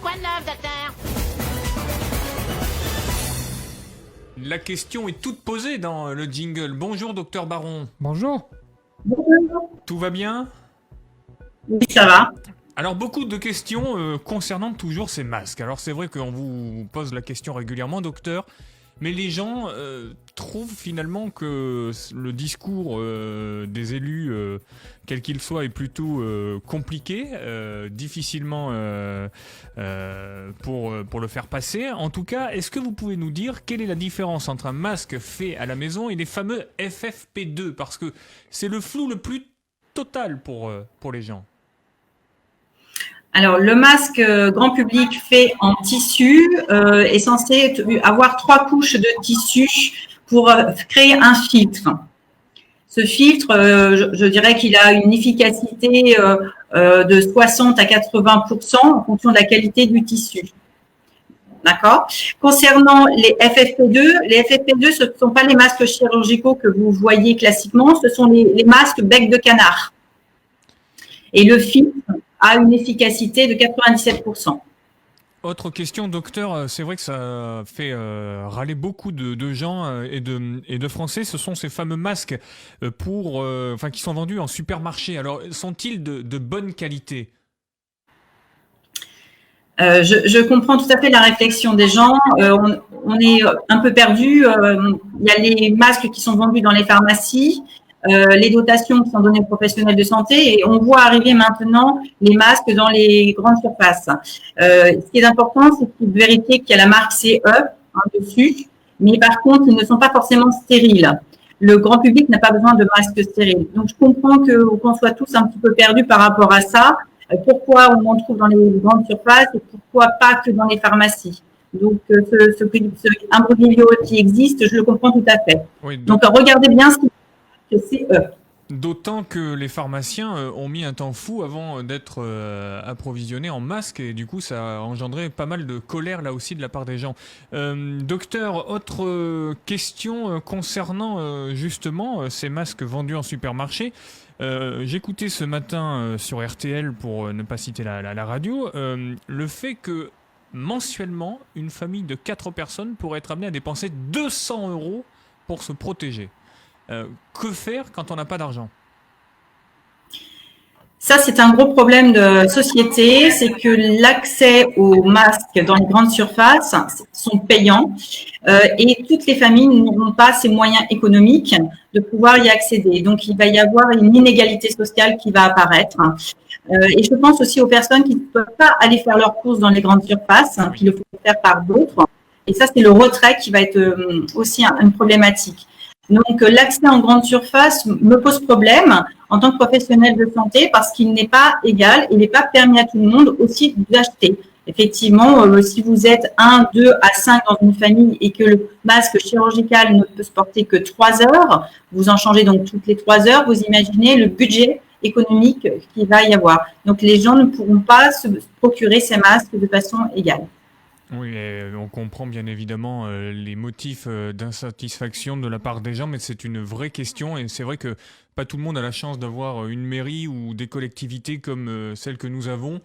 Quoi de neuf, docteur? La question est toute posée dans le jingle. Bonjour, docteur Baron. Bonjour. Tout va bien ? Oui, ça va. Alors, beaucoup de questions concernant toujours ces masques. Alors, c'est vrai qu'on vous pose la question régulièrement, docteur, mais les gens trouvent finalement que le discours des élus, quel qu'il soit, est plutôt compliqué, difficilement pour le faire passer. En tout cas, est-ce que vous pouvez nous dire quelle est la différence entre un masque fait à la maison et les fameux FFP2 ? Parce que c'est le flou le plus total pour les gens. Alors, le masque grand public fait en tissu est censé avoir 3 couches de tissu pour créer un filtre. Ce filtre, je dirais qu'il a une efficacité de 60 à 80% en fonction de la qualité du tissu. D'accord. Concernant les FFP2, ce ne sont pas les masques chirurgicaux que vous voyez classiquement, ce sont les masques bec de canard. Et le filtre a une efficacité de 97%. Autre question, docteur, c'est vrai que ça fait râler beaucoup de gens et de Français. Ce sont ces fameux masques qui sont vendus en supermarché. Alors, sont-ils de bonne qualité ? Je comprends tout à fait la réflexion des gens. On est un peu perdu. Il y a les masques qui sont vendus dans les pharmacies. Les dotations qui sont données aux professionnels de santé et on voit arriver maintenant les masques dans les grandes surfaces. Ce qui est important, c'est de vérifier qu'il y a la marque CE dessus, mais par contre, ils ne sont pas forcément stériles. Le grand public n'a pas besoin de masques stériles. Donc, je comprends qu'on soit tous un petit peu perdus par rapport à ça. Pourquoi on en trouve dans les grandes surfaces et pourquoi pas que dans les pharmacies. Donc, ce imbroglio qui existe, je le comprends tout à fait. Oui, donc, regardez bien ce que c'est D'autant que les pharmaciens ont mis un temps fou avant d'être approvisionnés en masques et du coup ça a engendré pas mal de colère là aussi de la part des gens. Docteur, autre question concernant justement ces masques vendus en supermarché. J'écoutais ce matin sur RTL, pour ne pas citer la radio, le fait que mensuellement une famille de 4 personnes pourrait être amenée à dépenser 200 € pour se protéger. Que faire quand on n'a pas d'argent ? Ça, c'est un gros problème de société, c'est que l'accès aux masques dans les grandes surfaces sont payants et toutes les familles n'auront pas ces moyens économiques de pouvoir y accéder. Donc, il va y avoir une inégalité sociale qui va apparaître. Et je pense aussi aux personnes qui ne peuvent pas aller faire leurs courses dans les grandes surfaces, qui le font faire par d'autres. Et ça, c'est le retrait qui va être aussi une problématique. Donc, l'accès en grande surface me pose problème en tant que professionnel de santé parce qu'il n'est pas égal, il n'est pas permis à tout le monde aussi d'acheter. Effectivement, si vous êtes 1, 2 à 5 dans une famille et que le masque chirurgical ne peut se porter que 3 heures, vous en changez donc toutes les 3 heures, vous imaginez le budget économique qu'il va y avoir. Donc, les gens ne pourront pas se procurer ces masques de façon égale. Oui, on comprend bien évidemment les motifs d'insatisfaction de la part des gens, mais c'est une vraie question et c'est vrai que pas tout le monde a la chance d'avoir une mairie ou des collectivités comme celle que nous avons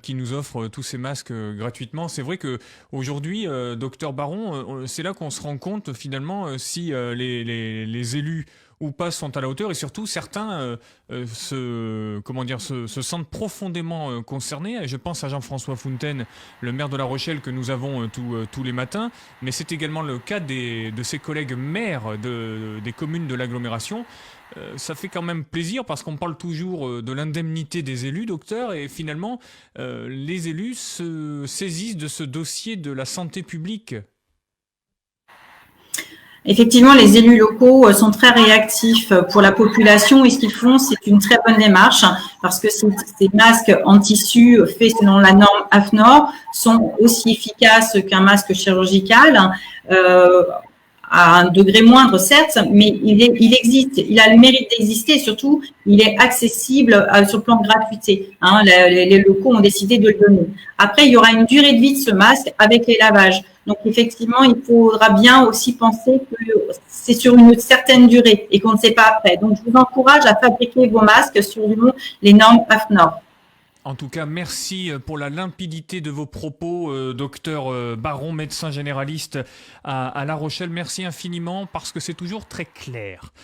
qui nous offrent tous ces masques gratuitement. C'est vrai que aujourd'hui, docteur Baron, c'est là qu'on se rend compte finalement si les élus ou pas sont à la hauteur et surtout certains se sentent profondément concernés. Je pense à Jean-François Fontaine, le maire de La Rochelle que nous avons tous les matins, mais c'est également le cas de ses collègues maires des communes de l'agglomération. Ça fait quand même plaisir parce qu'on parle toujours de l'indemnité des élus, docteur, et finalement les élus se saisissent de ce dossier de la santé publique. Effectivement, les élus locaux sont très réactifs pour la population et ce qu'ils font, c'est une très bonne démarche parce que ces masques en tissu faits selon la norme AFNOR sont aussi efficaces qu'un masque chirurgical. À un degré moindre, certes, mais il existe, il a le mérite d'exister et surtout, il est accessible sur le plan de gratuité. Les locaux ont décidé de le donner. Après, il y aura une durée de vie de ce masque avec les lavages. Donc, effectivement, il faudra bien aussi penser que c'est sur une certaine durée et qu'on ne sait pas après. Donc, je vous encourage à fabriquer vos masques selon les normes AFNOR. En tout cas, merci pour la limpidité de vos propos, docteur Baron, médecin généraliste à La Rochelle. Merci infiniment parce que c'est toujours très clair.